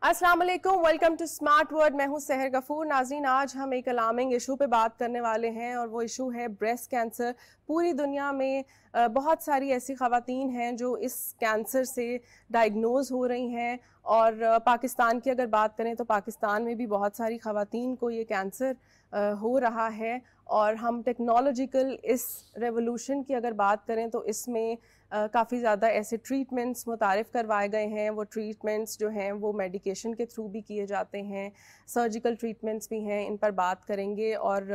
अस्सलाम वालेकुम, welcome to smart word. मैं हूं सहर गफूर। नाज़रीन, आज हम एक अलार्मिंग इशू पे बात करने वाले हैं और वो इशू है ब्रेस्ट कैंसर। पूरी दुनिया में बहुत सारी ऐसी ख़वातीन हैं जो इस कैंसर से डायग्नोज हो रही हैं और पाकिस्तान की अगर बात करें तो पाकिस्तान में भी बहुत सारी ख़वातीन को ये कैंसर हो रहा है। और हम टेक्नोलॉजिकल इस रेवोल्यूशन की अगर बात करें तो इसमें काफ़ी ज़्यादा ऐसे ट्रीटमेंट्स मुतारिफ़ करवाए गए हैं। वो ट्रीटमेंट्स जो हैं वो मेडिकेशन के थ्रू भी किए जाते हैं, सर्जिकल ट्रीटमेंट्स भी हैं, इन पर बात करेंगे। और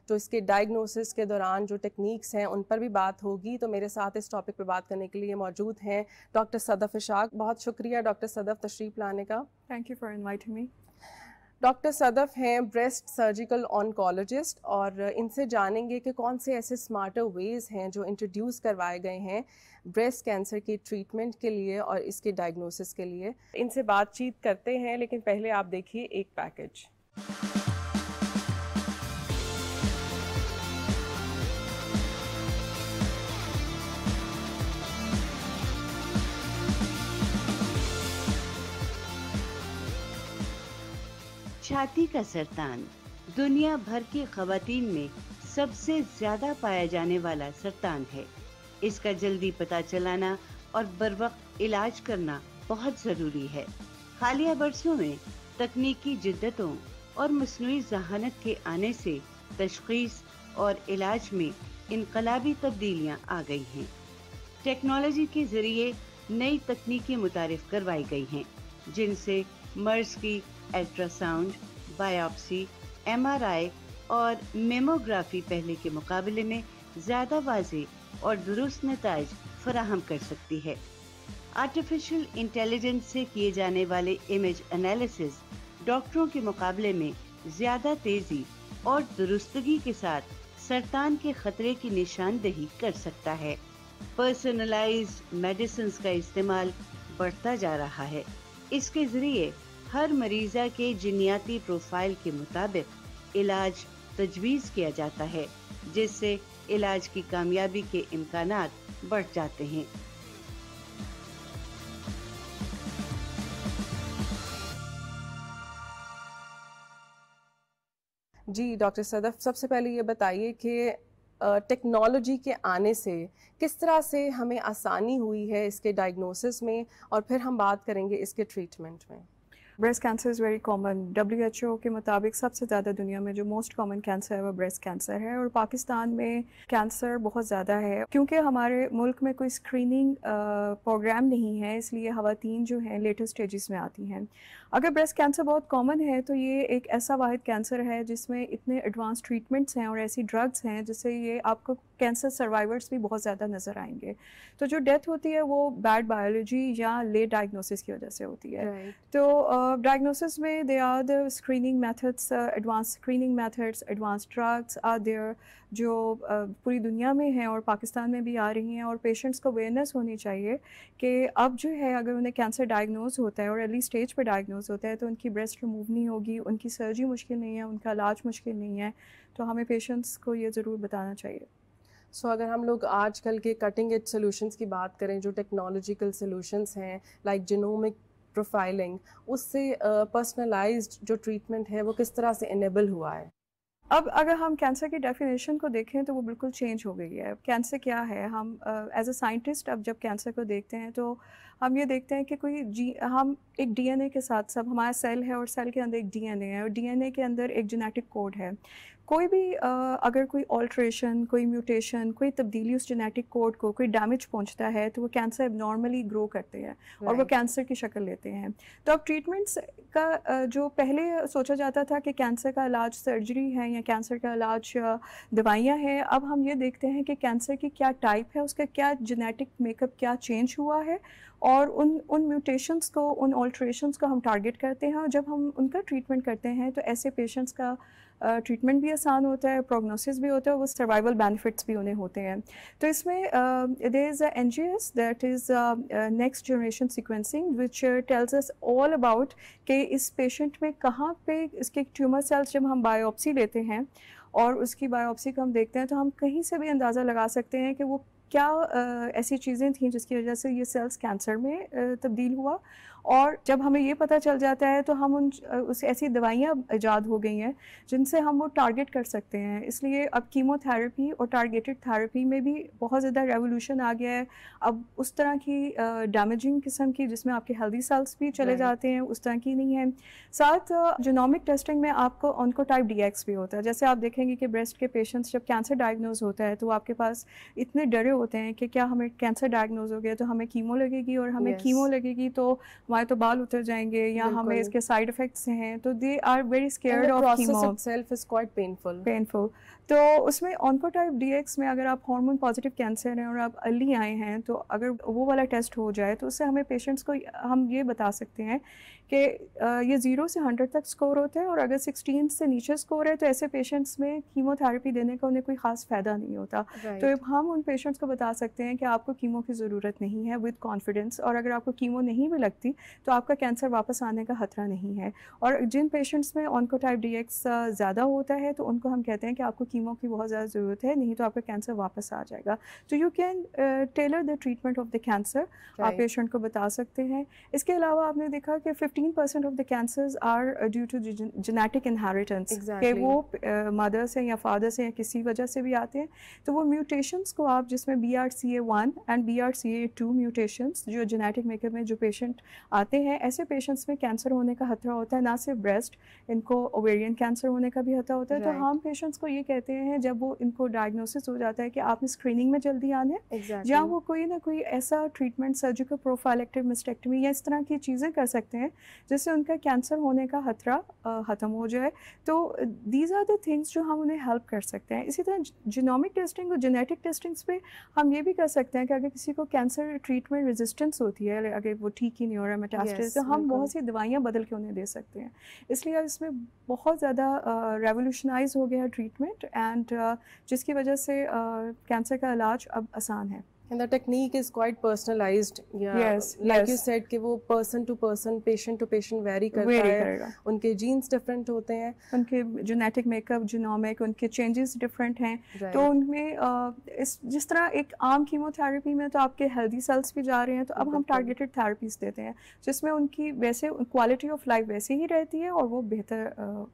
जो इसके डायग्नोसिस के दौरान जो टेक्निक्स हैं उन पर भी बात होगी। तो मेरे साथ इस टॉपिक पर बात करने के लिए मौजूद हैं डॉक्टर सदफ़ इशाक। बहुत शुक्रिया डॉक्टर सदफ़ तशरीफ़ लाने का। Thank you for inviting me. Doctor Sadaf हैं ब्रेस्ट सर्जिकल ऑन्कोलॉजिस्ट और इनसे जानेंगे कि कौन से ऐसे स्मार्टर वेज़ हैं जो इंट्रोड्यूस करवाए गए हैं ब्रेस्ट कैंसर की ट्रीटमेंट के लिए और इसके डायग्नोसिस के लिए। इनसे बातचीत करते हैं, लेकिन पहले आप देखिए एक पैकेज। छाती का सरतान दुनिया भर की खवातीन में सबसे ज्यादा पाया जाने वाला सरतान है। इसका जल्दी पता चलाना और बरवक्त इलाज करना बहुत जरूरी है। हालिया बरसों में तकनीकी जिद्दतों और मसनूई जहानत के आने से तशखीस और इलाज में इनकलाबी तब्दीलियां आ गई हैं। टेक्नोलॉजी के जरिए नई तकनीकें मुतारिफ करवाई गई हैं, जिनसे मर्ज की अल्ट्रासाउंड, बायोप्सी, MRI और मेमोग्राफी पहले के मुकाबले में ज़्यादा वाज़ेह और दुरुस्त नताइज फराहम कर सकती है। आर्टिफिशियल इंटेलिजेंस से किए जाने वाले इमेज एनालिसिस डॉक्टरों के मुकाबले में ज़्यादा तेज़ी और दुरुस्तगी के साथ सरतान के खतरे की निशानदेही कर सकता है। पर्सनलाइज्ड मेडिसिन का इस्तेमाल बढ़ता जा रहा है। इसके ज़रिए हर मरीजा के जिनियाती प्रोफाइल के मुताबिक इलाज तजवीज़ किया जाता है, जिससे इलाज की कामयाबी के इम्कानात बढ़ जाते हैं। जी डॉक्टर सदफ़, सबसे पहले ये बताइए कि टेक्नोलॉजी के आने से किस तरह से हमें आसानी हुई है इसके डायग्नोसिस में, और फिर हम बात करेंगे इसके ट्रीटमेंट में। Breast cancer is very common. WHO के मुताबिक सबसे ज़्यादा दुनिया में जो मोस्ट कॉमन कैंसर है वो ब्रेस्ट कैंसर है, और पाकिस्तान में कैंसर बहुत ज़्यादा है। क्योंकि हमारे मुल्क में कोई स्क्रीनिंग प्रोग्राम नहीं है, इसलिए ख़वातीन जो हैं लेटर स्टेजेस में आती हैं। अगर ब्रेस्ट कैंसर बहुत कॉमन है तो ये एक ऐसा वाहिद कैंसर है जिसमें इतने एडवांस ट्रीटमेंट्स हैं और ऐसी ड्रग्स हैं जिससे ये आपको कैंसर सर्वाइवर्स भी बहुत ज़्यादा नज़र आएंगे। तो जो डेथ होती है वो बैड बायोलॉजी या लेट डायग्नोसिस की वजह से होती है। तो डायग्नोसिस में they are the screening methods, advance screening methods, advance drugs are there जो पूरी दुनिया में हैं और पाकिस्तान में भी आ रही हैं। और पेशेंट्स को अवेयरनेस होनी चाहिए कि अब जो है अगर उन्हें कैंसर डायग्नोज होता है और अर्ली स्टेज पर डायग्नोज होता है तो उनकी ब्रेस्ट रिमूव नहीं होगी, उनकी सर्जरी मुश्किल नहीं है, उनका इलाज मुश्किल नहीं है। तो हमें पेशेंट्स को ये ज़रूर बताना चाहिए। अगर हम लोग आजकल के कटिंग एज सॉल्यूशंस की बात करें, जो टेक्नोलॉजिकल सॉल्यूशंस हैं लाइक जीनोमिक प्रोफाइलिंग, उससे पर्सनलाइज्ड जो ट्रीटमेंट है वो किस तरह से इनेबल हुआ है? अब अगर हम कैंसर की डेफिनेशन को देखें तो वो बिल्कुल चेंज हो गई है। कैंसर क्या है? हम एज अ साइंटिस्ट अब जब कैंसर को देखते हैं तो हम ये देखते हैं कि हम एक DNA के साथ, सब हमारा सेल है और सेल के अंदर एक DNA है और DNA के अंदर एक जेनेटिक कोड है। कोई भी अगर कोई ऑल्ट्रेशन, कोई म्यूटेशन, कोई तब्दीली उस जेनेटिक कोड को, कोई डैमेज पहुंचता है तो वो कैंसर एबनॉर्मली ग्रो करते हैं और वो कैंसर की शक्ल लेते हैं। तो अब ट्रीटमेंट्स का जो पहले सोचा जाता था कि कैंसर का इलाज सर्जरी है या कैंसर का इलाज दवाइयाँ हैं, अब हम ये देखते हैं कि कैंसर की क्या टाइप है, उसका क्या जेनेटिक मेकअप क्या चेंज हुआ है, और उन म्यूटेशंस को, उन ऑल्ट्रेशंस को हम टारगेट करते हैं। और जब हम उनका ट्रीटमेंट करते हैं तो ऐसे पेशेंट्स का ट्रीटमेंट भी आसान होता है, प्रोग्नोसिस भी होता है, वो सर्वाइवल बेनिफिट्स भी उन्हें होते हैं। तो इसमें there is NGS, that is next generation sequencing, which tells us all about कि इस पेशेंट में कहाँ पे इसके ट्यूमर सेल्स, जब हम बायोप्सी लेते हैं और उसकी बायोप्सी को हम देखते हैं तो हम कहीं से भी अंदाज़ा लगा सकते हैं कि वो क्या ऐसी चीज़ें थीं जिसकी वजह से ये सेल्स कैंसर में तब्दील हुआ। और जब हमें ये पता चल जाता है तो हम उस ऐसी दवाइयाँ ईजाद हो गई हैं जिनसे हम वो टारगेट कर सकते हैं। इसलिए अब कीमोथेरेपी और टारगेटेड थेरेपी में भी बहुत ज़्यादा रेवोल्यूशन आ गया है। अब उस तरह की डैमेजिंग किस्म की जिसमें आपके हेल्दी सेल्स भी चले जाते हैं, उस तरह की नहीं है। साथ जीनोमिक टेस्टिंग में आपको ऑन्कोटाइप DX भी होता है। जैसे आप देखेंगे कि ब्रेस्ट के पेशेंट्स जब कैंसर डायग्नोज होता है तो आपके पास इतने डरे होते हैं कि क्या हमें कैंसर डायग्नोज हो गया तो हमें कीमो लगेगी, और हमें कीमो लगेगी तो हमारे तो बाल उतर जाएंगे या हमें इसके साइड इफेक्ट्स हैं, तो they are very scared of chemo. itself is quite painful. तो उसमें ऑन्कोटाइप DX में अगर आप हार्मोन पॉजिटिव कैंसर हैं और आप अर्ली आए हैं तो अगर वो वाला टेस्ट हो जाए तो उससे हमें पेशेंट्स को हम ये बता सकते हैं कि ये 0 से 100 तक स्कोर होता है, और अगर 16 से नीचे स्कोर है तो ऐसे पेशेंट्स में कीमोथेरेपी देने का उन्हें कोई ख़ास फ़ायदा नहीं होता। तो हम उन पेशेंट्स को बता सकते हैं कि आपको कीमो की ज़रूरत नहीं है विद कॉन्फिडेंस, और अगर आपको कीमो नहीं भी लगती तो आपका कैंसर वापस आने का खतरा नहीं है। और जिन पेशेंट्स में ऑन्कोटाइप DX ज़्यादा होता है तो उनको हम कहते हैं कि आपको कीमो की बहुत ज़्यादा ज़रूरत है, नहीं तो आपका कैंसर वापस आ जाएगा। तो you can tailor the treatment of the cancer, आप पेशेंट को बता सकते हैं। इसके अलावा आपने देखा कि 15% of the cancers are due to genetic inheritance, कि वो मदर से या फादर से या किसी वजह से भी आते हैं। तो वो म्यूटेशंस को आप, जिसमें BRCA1 एंड BRCA2 म्यूटेशंस जो जेनेटिक मेकअप में जो पेशेंट आते हैं, ऐसे पेशेंट्स में कैंसर होने का खतरा होता है। ना सिर्फ ब्रेस्ट, इनको ओवेरियन कैंसर होने का भी खतरा होता है। तो हम पेशेंट्स को ये कहते हैं जब वो इनको डायग्नोसिस हो जाता है कि आपने स्क्रीनिंग में जल्दी आना है, या वो कोई ना कोई ऐसा ट्रीटमेंट, सर्जिकल प्रोफाइलेक्टिव मिस्टेक्टमी या इस तरह की चीज़ें कर सकते हैं जिससे उनका कैंसर होने का खतरा ख़त्म हो जाए। तो दीज आर द थिंग्स जो हम उन्हें हेल्प कर सकते हैं। इसी तरह जीनोमिक टेस्टिंग और जेनेटिक टेस्टिंग्स पे हम ये भी कर सकते हैं कि अगर किसी को कैंसर ट्रीटमेंट रेजिस्टेंस होती है, अगर वो ठीक ही नहीं हो रहा है मेटास्टेसिस, तो हम बहुत सी दवाइयाँ बदल के उन्हें दे सकते हैं। इसलिए इसमें बहुत ज़्यादा रेवोल्यूशनाइज हो गया है ट्रीटमेंट, एंड जिसकी वजह से कैंसर का इलाज अब आसान है। And the technique is quite personalized. Like you said कि वो person to person, patient to patient vary करता है। उनके genes different होते हैं, उनके genetic makeup, genomic, उनके changes different हैं। तो उनमें जिस तरह एक आम कीमोथेरेपी में तो आपके healthy cells भी जा रहे हैं, तो अब हम targeted therapies देते हैं जिसमें उनकी वैसे quality of life वैसे ही रहती है और वो बेहतर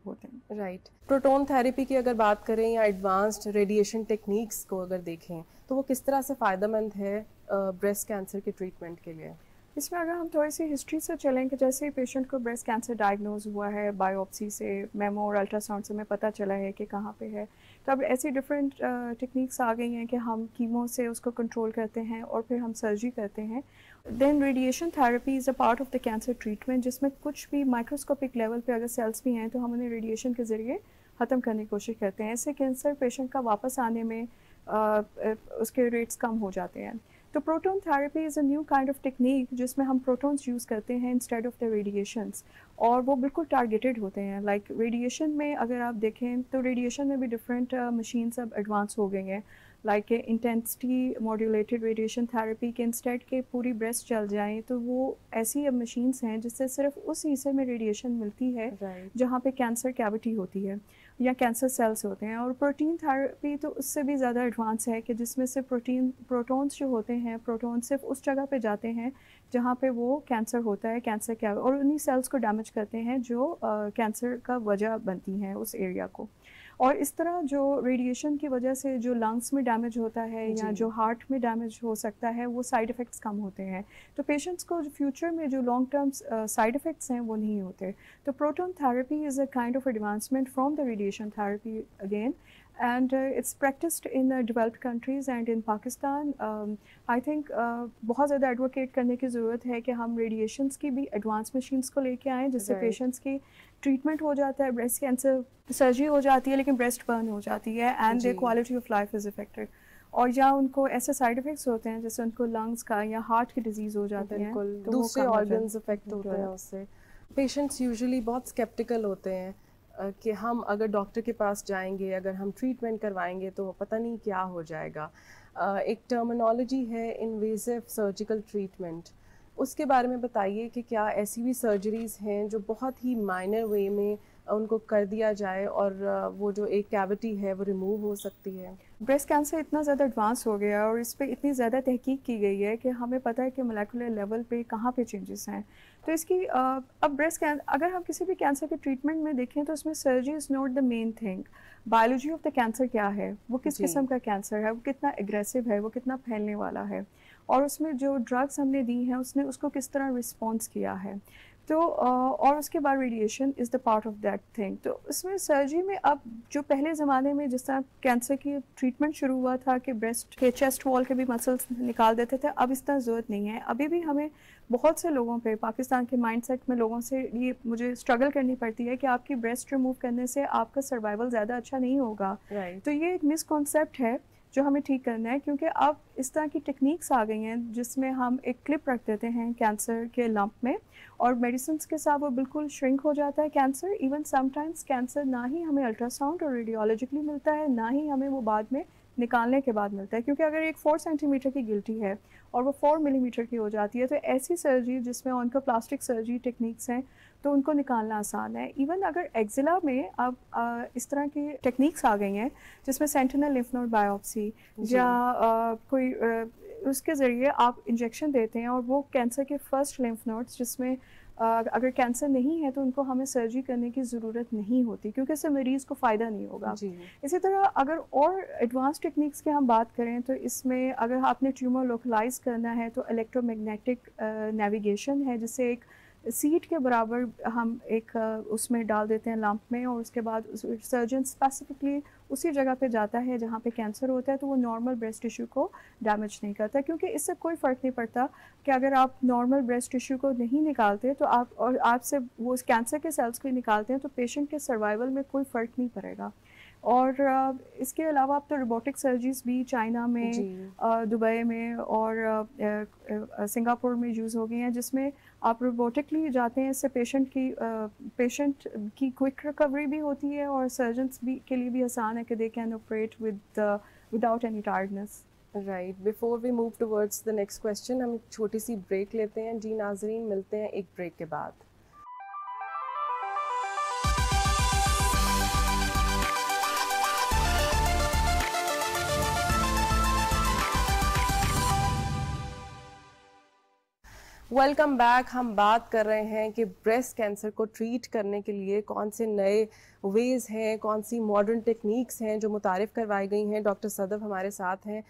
होते हैं। Right. प्रोटोन थेरेपी की अगर बात करें या एडवांस्ड रेडिएशन टेक्निक्स को अगर देखें तो वो किस तरह से फ़ायदेमंद है ब्रेस्ट कैंसर के ट्रीटमेंट के लिए? इसमें अगर हम थोड़ी सी हिस्ट्री से चलें कि जैसे पेशेंट को ब्रेस्ट कैंसर डायग्नोज हुआ है, बायोप्सी से, मेमो और अल्ट्रासाउंड से हमें पता चला है कि कहाँ पे है, तो अब ऐसी डिफरेंट टेक्निक्स आ गई हैं कि हम कीमो से उसको कंट्रोल करते हैं और फिर हम सर्जरी करते हैं। Then radiation therapy is a part of the cancer treatment, जिसमें कुछ भी माइक्रोस्कोपिक लेवल पे अगर सेल्स भी हैं तो हम उन्हें रेडिएशन के ज़रिए ख़त्म करने की कोशिश करते हैं। ऐसे कैंसर पेशेंट का वापस आने में उसके रेट्स कम हो जाते हैं। तो proton therapy is a new kind of technique जिसमें हम प्रोटॉन्स यूज़ करते हैं इंस्टेड ऑफ द रेडिएशंस, और वो बिल्कुल टारगेटेड होते हैं। लाइक रेडिएशन में अगर आप देखें तो रेडिएशन में भी डिफरेंट मशीन्स अब एडवांस हो गई हैं, like intensity modulated radiation therapy के इंस्टेड के पूरी ब्रेस्ट चल जाएं, तो वो ऐसी अब मशीन्स हैं जिससे सिर्फ उस हिस्से में रेडिएशन मिलती है जहाँ पे कैंसर कैविटी होती है या कैंसर सेल्स होते हैं। और प्रोटीन थेरेपी तो उससे भी ज़्यादा एडवांस है कि जिसमें से प्रोटॉन्स जो होते हैं, प्रोटॉन सिर्फ उस जगह पे जाते हैं जहाँ पे वो कैंसर होता है, कैंसर क्या, और उन्हीं सेल्स को डैमेज करते हैं जो कैंसर का वजह बनती हैं उस एरिया को। और इस तरह जो रेडिएशन की वजह से जो लंग्स में डैमेज होता है या जो हार्ट में डैमेज हो सकता है, वो साइड इफ़ेक्ट्स कम होते हैं। तो पेशेंट्स को फ्यूचर में जो लॉन्ग टर्म साइड इफ़ेक्ट्स हैं वो नहीं होते। तो proton therapy is a kind of advancement from the radiation therapy again, and it's practiced in developed countries and in Pakistan. I think बहुत ज़्यादा एडवोकेट करने की ज़रूरत है कि हम रेडिएशंस की भी एडवांस मशीन्स को लेके आएँ जिससे पेशेंट्स की ट्रीटमेंट हो जाता है। ब्रेस्ट कैंसर सर्जरी हो जाती है लेकिन ब्रेस्ट बर्न हो जाती है and there quality of life is affected, और या उनको ऐसे साइड इफ़ेक्ट्स होते हैं जैसे उनको लंग्स का या हार्ट की डिजीज़ हो जाती है, तो दूसरे ऑर्गन्स अफेक्ट होते हैं उससे। पेशेंट्स यूजुअली बहुत स्केप्टिकल होते हैं कि हम अगर डॉक्टर के पास जाएंगे, अगर हम ट्रीटमेंट करवाएंगे तो पता नहीं क्या हो जाएगा। एक टर्मिनोलॉजी है इन्वेसिव सर्जिकल ट्रीटमेंट, उसके बारे में बताइए कि क्या ऐसी भी सर्जरीज़ हैं जो बहुत ही माइनर वे में उनको कर दिया जाए और वो जो एक कैविटी है वो रिमूव हो सकती है? ब्रेस्ट कैंसर इतना ज़्यादा एडवांस हो गया है और इस पे इतनी ज़्यादा तहकीक की गई है कि हमें पता है कि मोलेकुलर लेवल पे कहाँ पे चेंजेस हैं। तो इसकी अब अगर हम किसी भी कैंसर के ट्रीटमेंट में देखें तो उसमें surgery is not the main thing. Biology of the cancer क्या है, वो किस किस्म का कैंसर है, वो कितना एग्रेसिव है, वो कितना फैलने वाला है, और उसमें जो ड्रग्स हमने दी हैं उसने उसको किस तरह रिस्पॉन्स किया है। तो और उसके बाद radiation is the part of that thing. तो उसमें सर्जरी में अब जो पहले ज़माने में जिस तरह कैंसर की ट्रीटमेंट शुरू हुआ था कि ब्रेस्ट के चेस्ट वॉल के भी मसल्स निकाल देते थे, अब इस तरह ज़रूरत नहीं है। अभी भी हमें बहुत से लोगों पे, पाकिस्तान के माइंडसेट में लोगों से ये मुझे स्ट्रगल करनी पड़ती है कि आपकी ब्रेस्ट रिमूव करने से आपका सर्वाइवल ज़्यादा अच्छा नहीं होगा। तो ये एक मिसकॉन्सेप्ट है जो हमें ठीक करना है, क्योंकि अब इस तरह की टेक्निक्स आ गई हैं जिसमें हम एक क्लिप रख देते हैं कैंसर के लंप में और मेडिसिन के साथ वो बिल्कुल श्रिंक हो जाता है कैंसर। इवन समटाइम्स कैंसर ना ही हमें अल्ट्रासाउंड और रेडियोलॉजिकली मिलता है, ना ही हमें वो बाद में निकालने के बाद मिलता है, क्योंकि अगर एक 4 सेंटीमीटर की गिल्टी है और वो 4 मिलीमीटर की हो जाती है तो ऐसी सर्जरी जिसमें उनका प्लास्टिक सर्जरी टेक्निक्स हैं तो उनको निकालना आसान है। इवन अगर एक्जिला में अब इस तरह की टेक्निक्स आ गई हैं जिसमें सेंटिनल लिम्फ नोड बायोप्सी या कोई उसके ज़रिए आप इंजेक्शन देते हैं और वो कैंसर के फर्स्ट लिम्फ नोड्स जिसमें अगर कैंसर नहीं है तो उनको हमें सर्जरी करने की ज़रूरत नहीं होती, क्योंकि इससे मरीज़ को फ़ायदा नहीं होगा। इसी तरह अगर और एडवांस टेक्निक्स की हम बात करें तो इसमें अगर आपने ट्यूमर लोकलाइज करना है तो इलेक्ट्रोमैग्नेटिक नेविगेशन है, जिससे एक सीट के बराबर हम एक उसमें डाल देते हैं लंप में और उसके बाद सर्जन स्पेसिफिकली उसी जगह पे जाता है जहाँ पे कैंसर होता है, तो वो नॉर्मल ब्रेस्ट टिश्यू को डैमेज नहीं करता, क्योंकि इससे कोई फ़र्क नहीं पड़ता कि अगर आप नॉर्मल ब्रेस्ट टिश्यू को नहीं निकालते तो आपसे वो कैंसर के सेल्स को निकालते हैं तो पेशेंट के सर्वाइवल में कोई फ़र्क नहीं पड़ेगा। और इसके अलावा अब तो रोबोटिक सर्जरीज भी चाइना में, दुबई में और सिंगापुर में यूज़ हो गई हैं, जिसमें आप रोबोटिकली जाते हैं। इससे पेशेंट की क्विक रिकवरी भी होती है और सर्जन्स भी के लिए भी आसान है कि they can operate without any tiredness. Right, before we move towards the next question, हम एक छोटी सी ब्रेक लेते हैं। जी नाजरीन, मिलते हैं एक ब्रेक के बाद। Welcome back. हम बात कर रहे हैं कि ब्रेस्ट कैंसर को ट्रीट करने के लिए कौन से नए वेज़ हैं, कौन सी मॉडर्न टेक्निक्स हैं जो मुतारिफ़ करवाई गई हैं। डॉक्टर सदफ हमारे साथ हैं।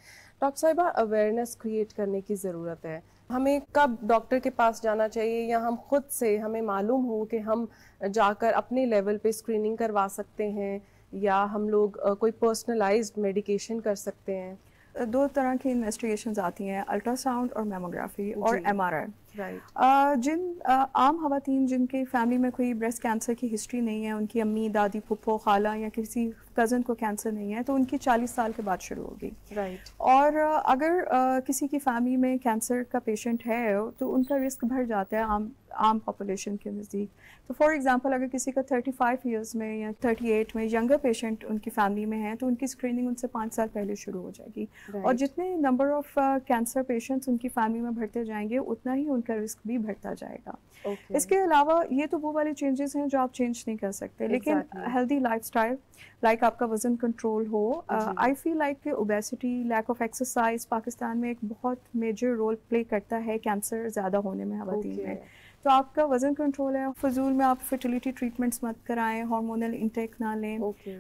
डॉक्टर साहिबा, अवेयरनेस क्रिएट करने की ज़रूरत है। हमें कब डॉक्टर के पास जाना चाहिए, या हम खुद से हमें मालूम हो कि हम जाकर अपने लेवल पे स्क्रीनिंग करवा सकते हैं, या हम लोग कोई पर्सनलाइज्ड मेडिकेशन कर सकते हैं? 2 तरह की इन्वेस्टिगेशंस आती हैं, अल्ट्रासाउंड और मैमोग्राफी और MRI। जिन आम ख़वातीन जिनके फैमिली में कोई ब्रेस्ट कैंसर की हिस्ट्री नहीं है, उनकी अम्मी, दादी, फूफो, खाला या किसी कज़न को कैंसर नहीं है, तो उनकी 40 साल के बाद शुरू होगी। और अगर किसी की फैमिली में कैंसर का पेशेंट है तो उनका रिस्क बढ़ जाता है आम पॉपुलेशन के नज़दीक। तो फॉर एग्जांपल अगर किसी का 35 इयर्स में या 38 में यंगर पेशेंट उनकी फैमिली में है तो उनकी स्क्रीनिंग उनसे 5 साल पहले शुरू हो जाएगी। और जितने नंबर ऑफ़ कैंसर पेशेंट्स उनकी फैमिली में बढ़ते जाएंगे उतना ही उनका रिस्क भी बढ़ता जाएगा। इसके अलावा ये तो वो वाले चेंजेस हैं जो आप चेंज नहीं कर सकते, लेकिन हेल्दी लाइफस्टाइल, लाइक आपका वज़न कंट्रोल हो। I feel like obesity, lack of exercise Pakistan में एक बहुत मेजर रोल प्ले करता है कैंसर ज़्यादा होने में ख़वातीन में। तो आपका वज़न कंट्रोल है, फजूल में आप फर्टिलिटी ट्रीटमेंट्स मत कराएं, हार्मोनल इंटेक ना लें,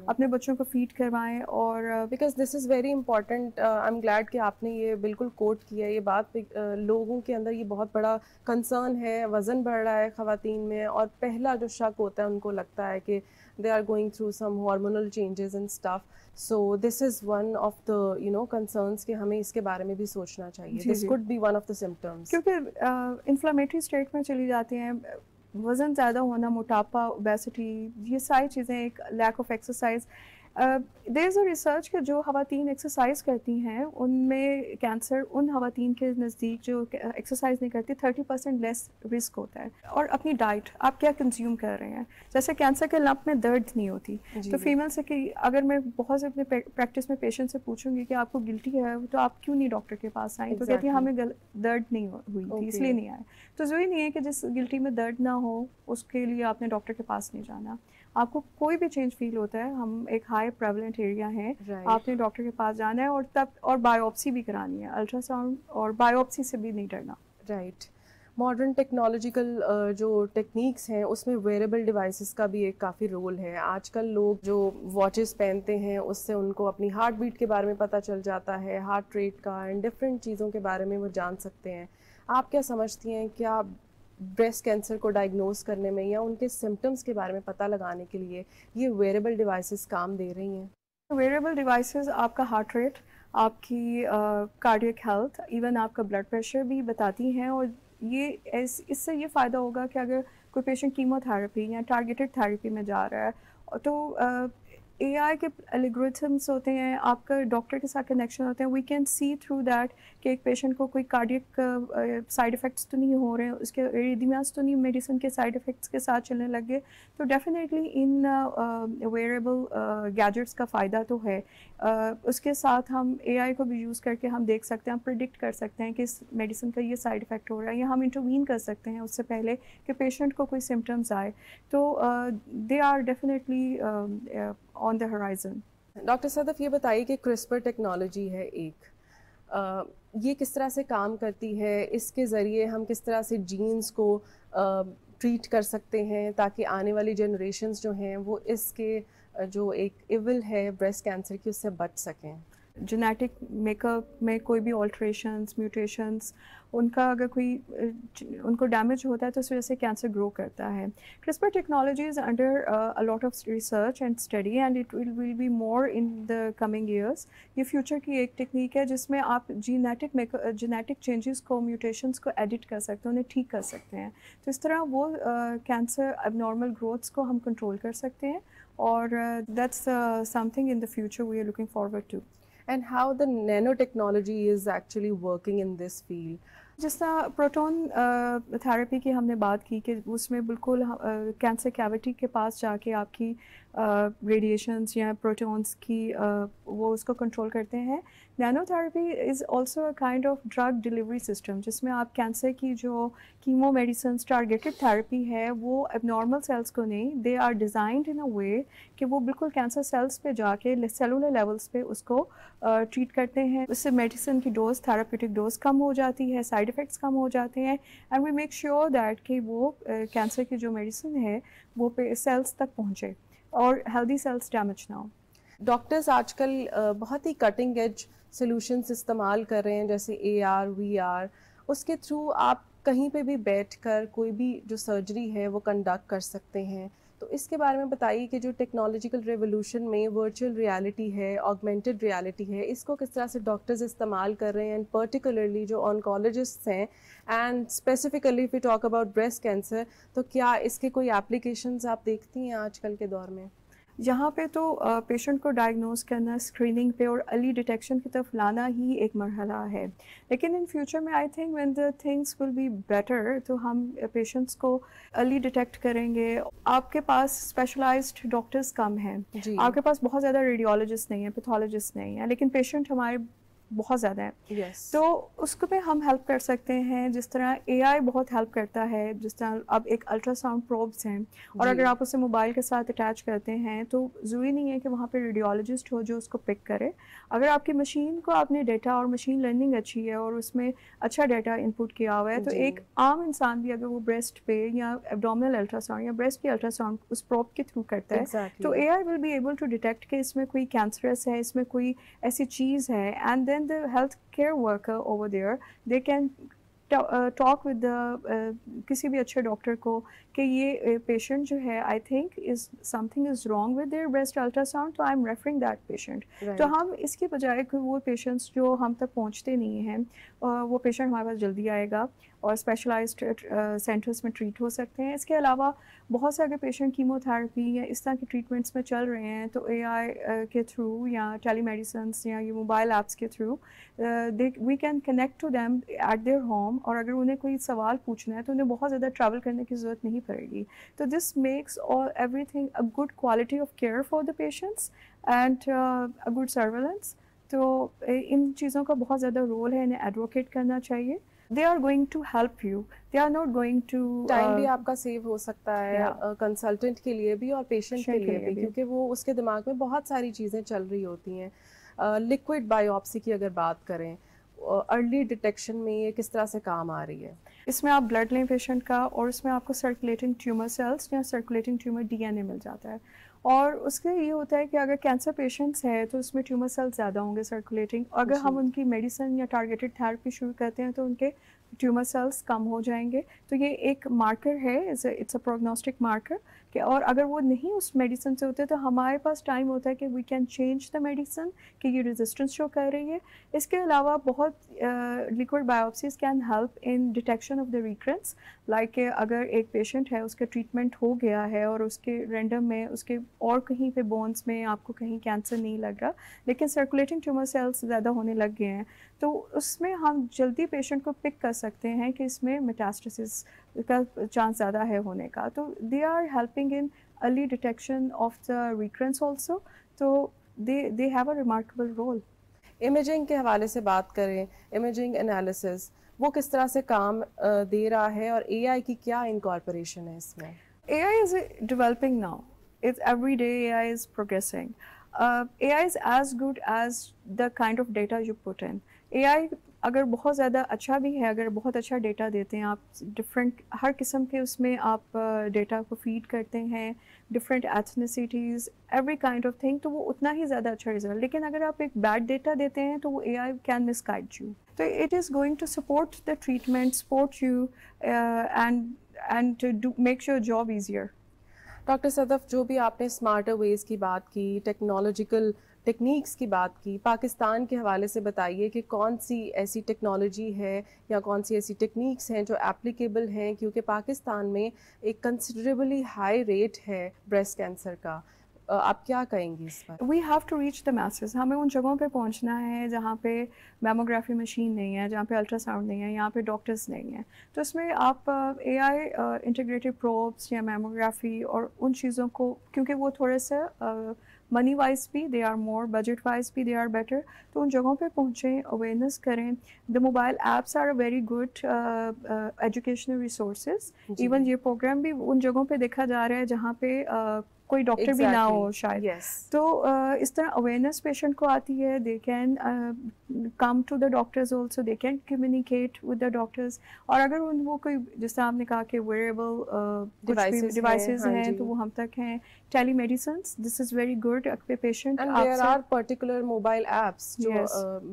अपने बच्चों को फीड करवाएं। और because this is very important, I am glad कि आपने ये बिल्कुल कोट किया ये बात। लोगों के अंदर ये बहुत बड़ा कंसर्न है, वज़न बढ़ रहा है ख़वातीन में, और पहला जो शक होता है उनको लगता है कि they are going through some hormonal changes and stuff. So this is one of the concerns कि हमें इसके बारे में भी सोचना चाहिए। This could be one of the symptoms. क्योंकि इन्फ्लेमेटरी स्टेट में चली जाती हैं, वज़न ज़्यादा होना, मोटापा, ओबेसिटी, ये सारी चीज़ें, एक lack of exercise, there is a research कि जो ख़वातीन एक्सरसाइज करती हैं उनमें कैंसर उन ख़वातीन के नज़दीक जो एक्सरसाइज नहीं करती 30% लेस रिस्क होता है। और अपनी डाइट आप क्या कंज्यूम कर रहे हैं, जैसे कैंसर के लंप में दर्द नहीं होती, तो फीमेल से कि अगर मैं बहुत से अपने प्रैक्टिस में पेशेंट से पूछूंगी कि आपको गिल्टी है तो आप क्यों नहीं डॉक्टर के पास आई, तो कहती है हमें दर्द नहीं हुई थी इसलिए नहीं आए। तो ज़रूरी नहीं है कि जिस गिल्टी में दर्द ना हो उसके लिए आपने डॉक्टर के पास नहीं जाना। आपको कोई भी चेंज फील होता है, हम एक हाई प्रेवलेंट एरिया है, आपने डॉक्टर के पास जाना है और बायोप्सी भी करानी है, अल्ट्रासाउंड और बायोप्सी से भी नहीं डरना। राइट। मॉडर्न टेक्नोलॉजिकल जो टेक्निक्स हैं उसमें वेरेबल डिवाइसेस का भी एक काफ़ी रोल है। आजकल लोग जो वॉचेस पहनते हैं उससे उनको अपनी हार्ट बीट के बारे में पता चल जाता है, हार्ट रेट का एंड डिफरेंट चीज़ों के बारे में वो जान सकते हैं। आप क्या समझती हैं, क्या ब्रेस्ट कैंसर को डायग्नोज करने में या उनके सिम्टम्स के बारे में पता लगाने के लिए ये वेरेबल डिवाइसेस काम दे रही हैं? वेरेबल डिवाइसेस आपका हार्ट रेट, आपकी कार्डियक हेल्थ, इवन आपका ब्लड प्रेशर भी बताती हैं। और ये इससे ये फ़ायदा होगा कि अगर कोई पेशेंट कीमोथेरेपी या टारगेटेड थेरेपी में जा रहा है तो एआई के एल्गोरिथम्स होते हैं, आपका डॉक्टर के साथ कनेक्शन होते हैं, we can see through that कि एक पेशेंट को कोई कार्डियक साइड इफ़ेक्ट्स तो नहीं हो रहे हैं, उसके एरिदमियास तो नहीं मेडिसिन के साइड इफ़ेक्ट्स के साथ चलने लगे। तो डेफिनेटली इन वेयरेबल गैजेट्स का फ़ायदा तो है। उसके साथ हम एआई को भी यूज़ करके हम देख सकते हैं, हम प्रिडिक्ट कर सकते हैं कि इस मेडिसिन का ये साइड इफ़ेक्ट हो रहा है, या हम इंटरवीन कर सकते हैं उससे पहले कि पेशेंट को कोई सिम्टम्स आए। तो they are definitely on the horizon. Doctor Sadaf, ये बताइए कि क्रिस्पर टेक्नोलॉजी है एक, ये किस तरह से काम करती है? इसके ज़रिए हम किस तरह से जीन्स को ट्रीट कर सकते हैं ताकि आने वाली जनरेशन्स जो हैं वो इसके जो एक इविल है ब्रेस्ट कैंसर की उससे बच सकें? जेनेटिक मेकअप में कोई भी ऑल्ट्रेशंस, म्यूटेशंस, उनका अगर कोई उनको डैमेज होता है तो उस वजह से कैंसर ग्रो करता है। CRISPR technology is under a lot of research and study and it will be more in the coming years. ये फ्यूचर की एक टेक्निक है जिसमें आप जेनेटिक चेंजेस को, म्यूटेशंस को एडिट कर सकते हैं, उन्हें ठीक कर सकते हैं। तो इस तरह वो कैंसर एबनॉर्मल ग्रोथ्स को हम कंट्रोल कर सकते हैं और that's something in the future we are looking forward to. And how the nanotechnology is actually working in this field? जिस तरह प्रोटॉन थेरेपी की हमने बात की कि उसमें बिल्कुल कैंसर कैविटी के पास जाके आपकी रेडिएशंस या प्रोटॉन्स की वो उसको कंट्रोल करते हैं। Nano therapy is also a kind of drug delivery system जिसमें आप कैंसर की जो कीमो मेडिसिन टारगेटेड थेरेपी है वो एबनॉर्मल सेल्स को नहीं, दे आर डिज़ाइंड इन अ वे कि वो बिल्कुल कैंसर सेल्स पे जाके सेलुलर लेवल्स पे उसको ट्रीट करते हैं। उससे मेडिसिन की डोज, थेराप्यूटिक डोज कम हो जाती है, साइड इफ़ेक्ट्स कम हो जाते हैं and we make sure that कि वो कैंसर की जो मेडिसिन है वो पे सेल्स तक पहुँचे और हेल्दी सेल्स डैमेज ना हो। डॉक्टर्स आजकल बहुत ही कटिंग एज सॉल्यूशंस इस्तेमाल कर रहे हैं जैसे AR, VR, उसके थ्रू आप कहीं पे भी बैठकर कोई भी जो सर्जरी है वो कंडक्ट कर सकते हैं। तो इसके बारे में बताइए कि जो टेक्नोलॉजिकल रेवोल्यूशन में वर्चुअल रियलिटी है, ऑगमेंटेड रियलिटी है, इसको किस तरह से डॉक्टर्स इस्तेमाल कर रहे हैं एंड पर्टिकुलरली जो ऑन्कोलॉजिस्ट्स हैं and specifically if you talk about breast cancer, तो क्या इसके कोई एप्लीकेशंस आप देखती हैं आजकल के दौर में? यहाँ पे तो पेशेंट को डायग्नोस करना, स्क्रीनिंग पे और अर्ली डिटेक्शन की तरफ लाना ही एक मरहला है। लेकिन इन फ्यूचर में I think when the things will be better तो हम पेशेंट्स को अर्ली डिटेक्ट करेंगे। आपके पास स्पेशलाइज्ड डॉक्टर्स कम हैं, आपके पास बहुत ज़्यादा रेडियोलॉजिस्ट नहीं है, पैथोलॉजिस्ट नहीं है, लेकिन पेशेंट हमारे बहुत ज़्यादा है। तो उसको पे हम हेल्प कर सकते हैं। जिस तरह AI बहुत हेल्प करता है, जिस तरह अब एक अल्ट्रासाउंड प्रोब्स हैं और अगर आप उसे मोबाइल के साथ अटैच करते हैं तो ज़रूरी नहीं है कि वहाँ पे रेडियोलॉजिस्ट हो जो उसको पिक करे। अगर आपकी मशीन को आपने डेटा और मशीन लर्निंग अच्छी है और उसमें अच्छा डेटा इनपुट किया हुआ है तो एक आम इंसान भी अगर वो ब्रेस्ट पे या एब्डोमिनल अल्ट्रासाउंड या ब्रेस्ट की अल्ट्रासाउंड उस प्रोब के थ्रू करता है तो AI will be able to detect कि इसमें कोई कैंसरस है, इसमें कोई ऐसी चीज़ है, and then the healthcare worker over there, they can talk with किसी भी अच्छे डॉक्टर को कि ये पेशेंट जो है I think is something is wrong with their breast ultrasound, तो I am referring that patient. तो हम इसके बजाय कि वो पेशेंट्स जो हम तक पहुंचते नहीं हैं वो पेशेंट हमारे पास जल्दी आएगा और स्पेशलाइज्ड सेंटर्स में ट्रीट हो सकते हैं। इसके अलावा बहुत से अगर पेशेंट कीमोथेरेपी या इस तरह के ट्रीटमेंट्स में चल रहे हैं तो एआई के थ्रू या टेलीमेडिसिन या ये मोबाइल ऐप्स के through we can connect to them at their home, और अगर उन्हें कोई सवाल पूछना है तो उन्हें बहुत ज़्यादा ट्रैवल करने की ज़रूरत नहीं पड़ेगी। तो this makes all everything a good quality of care for the patients and a good surveillance. तो इन चीज़ों का बहुत ज़्यादा रोल है, इन्हें एडवोकेट करना चाहिए। They are going to help you. They are not going to time भी आपका सेव हो सकता है कंसल्टेंट के लिए भी और पेशेंट के लिए भी, क्योंकि वो उसके दिमाग में बहुत सारी चीज़ें चल रही होती हैं। लिक्विड बायोप्सी की अगर बात करें, अर्ली डिटेक्शन में ये किस तरह से काम आ रही है? इसमें आप ब्लड लें पेशेंट का और उसमें आपको सर्कुलेटिंग ट्यूमर सेल्स या सर्कुलेटिंग ट्यूमर डीएनए मिल जाता है, और उसके ये होता है कि अगर कैंसर पेशेंट्स हैं तो उसमें ट्यूमर सेल्स ज़्यादा होंगे सर्कुलेटिंग। अगर हम उनकी मेडिसिन या टारगेटेड थेरेपी शुरू करते हैं तो उनके ट्यूमर सेल्स कम हो जाएंगे। तो ये एक मार्कर है, इट्स अ प्रोग्नोस्टिक मार्कर कि, और अगर वो नहीं उस मेडिसिन से होते तो हमारे पास टाइम होता है कि we can change the medicine कि ये रेजिस्टेंस शो कर रही है। इसके अलावा बहुत liquid biopsies can help in detection of the recurrence, like अगर एक पेशेंट है उसका ट्रीटमेंट हो गया है और उसके रैंडम में उसके और कहीं पे बोन्स में आपको कहीं कैंसर नहीं लग रहा लेकिन सर्कुलेटिंग ट्यूमर सेल्स ज़्यादा होने लग गए हैं, तो उसमें हम जल्दी पेशेंट को पिक कर सकते हैं कि इसमें मेटास्टेसिस का चांस ज़्यादा है होने का। तो they are helping in early detection of the recurrence also, तो they have a remarkable role. Imaging के हवाले से बात करें, इमेजिंग एनालिसिस वो किस तरह से काम दे रहा है और एआई की क्या इनकॉर्पोरेशन है इसमें? AI is developing now. It's every day AI is progressing. AI is as good as the kind of data you put in. AI अगर बहुत ज़्यादा अच्छा भी है, अगर बहुत अच्छा डेटा देते हैं आप, डिफरेंट हर किस्म के उसमें आप डेटा को फीड करते हैं, different ethnicities, every kind of thing, तो वो उतना ही ज़्यादा अच्छा रिजल्ट। लेकिन अगर आप एक बैड डेटा देते हैं तो वो AI कैन मिसगाइड यू। तो it is going to support the treatment, support you and to do make your job easier. Doctor Sadaf, जो भी आपने स्मार्टर वेज़ की बात की, टेक्नोलॉजिकल टेक्निक्स की बात की, पाकिस्तान के हवाले से बताइए कि कौन सी ऐसी टेक्नोलॉजी है या कौन सी ऐसी टेक्निक्स हैं जो एप्लीकेबल हैं, क्योंकि पाकिस्तान में एक कंसिडरेबली हाई रेट है ब्रेस्ट कैंसर का। आप क्या कहेंगी इस पर? We have to reach the message. हमें उन जगहों पे पहुंचना है जहाँ पे मैमोग्राफी मशीन नहीं है, जहाँ पे अल्ट्रासाउंड नहीं है, यहाँ पे डॉक्टर्स नहीं हैं। तो इसमें आप AI इंटीग्रेटेड प्रोब्स या मैमोग्राफी और उन चीज़ों को, क्योंकि वो थोड़े से मनी वाइज भी they are more, budget wise भी दे आर बेटर, तो उन जगहों पे पहुँचें, अवेयरनेस करें। The mobile apps are a very good educational resources. Even ये प्रोग्राम भी उन जगहों पे देखा जा रहा है जहाँ पे कोई डॉक्टर भी ना हो शायद। तो इस तरह अवेयरनेस पेशेंट को आती है, they can come to the doctors also, they can communicate with the doctors. और अगर वो कोई, जैसे आपने कहा कि वेयरेबल डिवाइसेस हैं तो वो हम तक हैं। Telemedicine, this is very good. Patient and there are particular mobile apps जो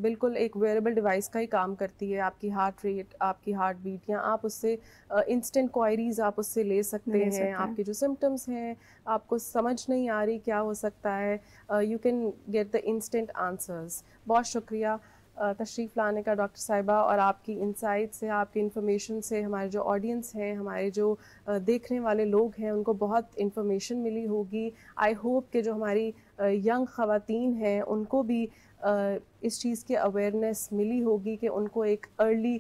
बिल्कुल एक वेयरेबल डिवाइस का ही काम करती है। आपकी हार्ट रेट, आपकी हार्ट बीट, या आप उससे इंस्टेंट क्वायरीज आप उससे ले सकते हैं। आपके जो सिम्टम्स हैं, आपको समझ नहीं आ रही क्या हो सकता है, you can get the instant answers. बहुत शुक्रिया तशरीफ़ लाने का डॉक्टर साहिबा, और आपकी इंसाइट से, आपकी इन्फॉर्मेशन से हमारे जो ऑडियंस हैं, हमारे जो देखने वाले लोग हैं, उनको बहुत इन्फॉर्मेशन मिली होगी। आई होप कि जो हमारी यंग ख़वातीन हैं उनको भी इस चीज़ की अवेयरनेस मिली होगी कि उनको एक अर्ली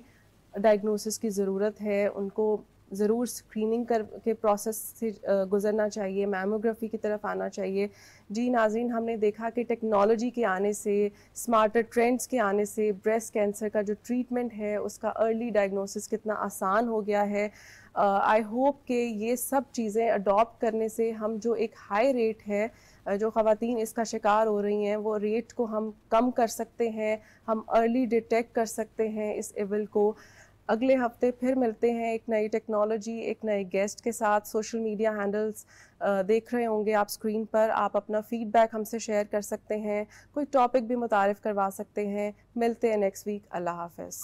डायग्नोसिस की ज़रूरत है, उनको ज़रूर स्क्रीनिंग के प्रोसेस से गुज़रना चाहिए, मैमोग्राफी की तरफ आना चाहिए। जी नाज़रीन, हमने देखा कि टेक्नोलॉजी के आने से, स्मार्टर ट्रेंड्स के आने से ब्रेस्ट कैंसर का जो ट्रीटमेंट है उसका अर्ली डायग्नोसिस कितना आसान हो गया है। आई होप कि ये सब चीज़ें अडॉप्ट करने से हम जो एक हाई रेट है जो ख़वातीन इसका शिकार हो रही हैं, वो रेट को हम कम कर सकते हैं, हम अर्ली डिटेक्ट कर सकते हैं इस इविल को। अगले हफ्ते फिर मिलते हैं एक नई टेक्नोलॉजी, एक नए गेस्ट के साथ। सोशल मीडिया हैंडल्स देख रहे होंगे आप स्क्रीन पर, आप अपना फीडबैक हमसे शेयर कर सकते हैं, कोई टॉपिक भी मुतारिफ़ करवा सकते हैं। मिलते हैं नेक्स्ट वीक। अल्लाह हाफ़िज़।